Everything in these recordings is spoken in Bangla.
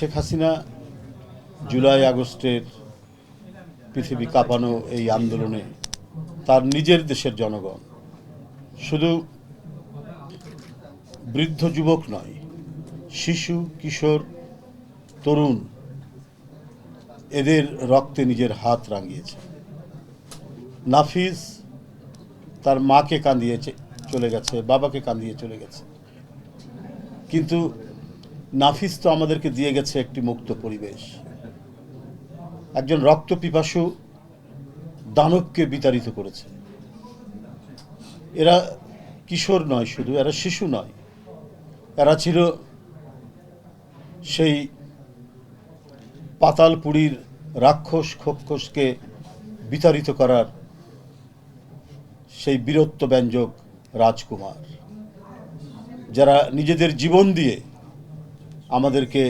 শেখ হাসিনা জুলাই আগস্টের পৃথিবী কাঁপানো এই আন্দোলনে তার নিজের দেশের জনগণ শুধু বৃদ্ধ যুবক নয়, শিশু, কিশোর, তরুণ এদের রক্তে নিজের হাত রাঙিয়েছে। নাফিজ তার মাকে কাঁদিয়ে চলে গেছে, বাবাকে কাঁদিয়ে চলে গেছে, কিন্তু নাফিজ তো আমাদেরকে দিয়ে গেছে একটি মুক্ত পরিবেশ। একজন রক্তপিপাসু দানবকে বিতাড়িত করেছে। এরা কিশোর নয়, শুধু এরা শিশু নয়, এরা ছিল সেই পাতালপুরীর রাক্ষস খোক্ষসকে বিতাড়িত করার সেই বীরত্ব ব্যঞ্জক রাজকুমার, যারা নিজেদের জীবন দিয়ে আমাদেরকে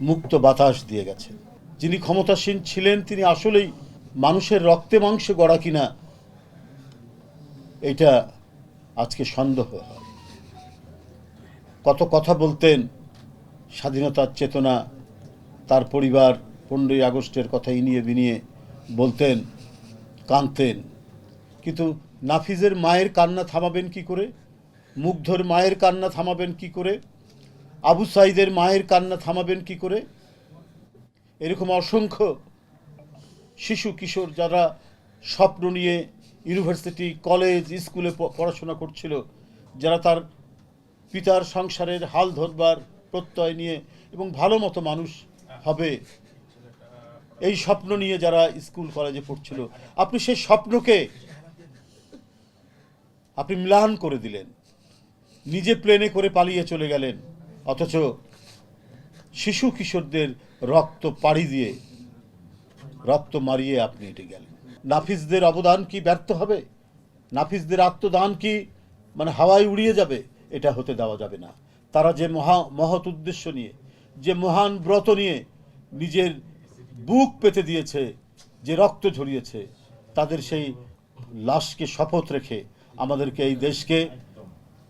মুক্ত বাতাস দিয়ে গেছেন। যিনি ক্ষমতাসীন ছিলেন তিনি আসলেই মানুষের রক্তে মাংসে গড়া কিনা এটা আজকে সন্দেহ হয়। কত কথা বলতেন, স্বাধীনতার চেতনা, তার পরিবার 15ই আগস্টের কথা ইনিয়ে বিনিয়ে বলতেন, কাঁদতেন, কিন্তু নাফিজের মায়ের কান্না থামাবেন কি করে? মুগ্ধর মায়ের কান্না থামাবেন কি করে? আবু সাইদের মায়ের কান্না থামাবেন কি করে? এরকম অসংখ্য শিশু কিশোর যারা স্বপ্ন নিয়ে ইউনিভার্সিটি, কলেজ, স্কুলে পড়াশোনা করছিল, যারা তার পিতার সংসারের হাল ধরবার প্রত্যয় নিয়ে এবং ভালো মতো মানুষ হবে এই স্বপ্ন নিয়ে যারা স্কুল কলেজে পড়ছিল, আপনি সেই স্বপ্নকে আপনি ম্লান করে দিলেন। নিজে প্লেনে করে পালিয়ে চলে গেলেন, অথচ শিশু কিশোরদের রক্ত পাড়ি দিয়ে, রক্ত মারিয়ে আপনি এটে গেলেন। নাফিজদের অবদান কি ব্যর্থ হবে? নাফিজদের আত্মদান কি হাওয়ায় উড়িয়ে যাবে? এটা হতে দেওয়া যাবে না। তারা যে মহৎ উদ্দেশ্য নিয়ে, যে মহান ব্রত নিয়ে নিজের বুক পেতে দিয়েছে, যে রক্ত ঝরিয়েছে, তাদের সেই লাশকে শপথ রেখে আমাদেরকে এই দেশকে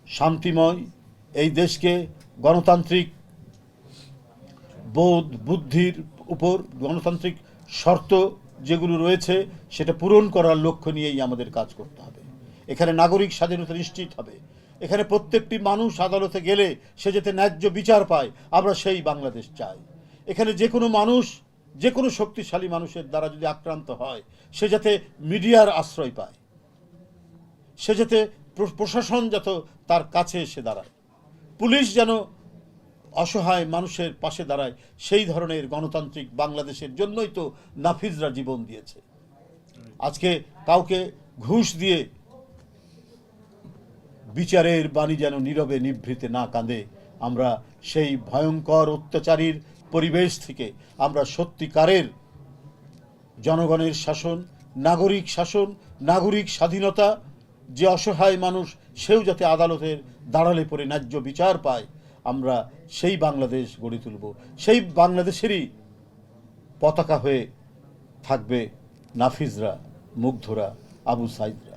শান্তিময়, এই দেশকে গণতান্ত্রিক বোধ বুদ্ধির উপর, গণতান্ত্রিক শর্ত যেগুলো রয়েছে সেটা পূরণ করার লক্ষ্য নিয়েই আমাদের কাজ করতে হবে। এখানে নাগরিক স্বাধীনতা নিশ্চিত হবে। এখানে প্রত্যেকটি মানুষ আদালতে গেলে সে যাতে ন্যায্য বিচার পায়, আমরা সেই বাংলাদেশ চাই। এখানে যে কোনো মানুষ, যে কোনো শক্তিশালী মানুষের দ্বারা যদি আক্রান্ত হয়, সে যাতে মিডিয়ার আশ্রয় পায়, সে যাতে প্রশাসন যত তার কাছে এসে দাঁড়ায়, পুলিশ যেন অসহায় মানুষের পাশে দাঁড়ায়, সেই ধরনের গণতান্ত্রিক বাংলাদেশের জন্যই তো নাফিজরা জীবন দিয়েছে। আজকে কাউকে ঘুষ দিয়ে বিচারের বাণী যেন নীরবে নিভৃতে না কাঁদে। আমরা সেই ভয়ঙ্কর অত্যাচারীর পরিবেশ থেকে আমরা সত্যিকারের জনগণের শাসন, নাগরিক স্বাধীনতা, যে অসহায় মানুষ সেও যাতে আদালতের দাঁড়ালে পরে ন্যায্য বিচার পায়, আমরা সেই বাংলাদেশ গড়ে তুলব। সেই বাংলাদেশেরই পতাকা হয়ে থাকবে নাফিজরা, মুগ্ধরা, আবু সাইদরা।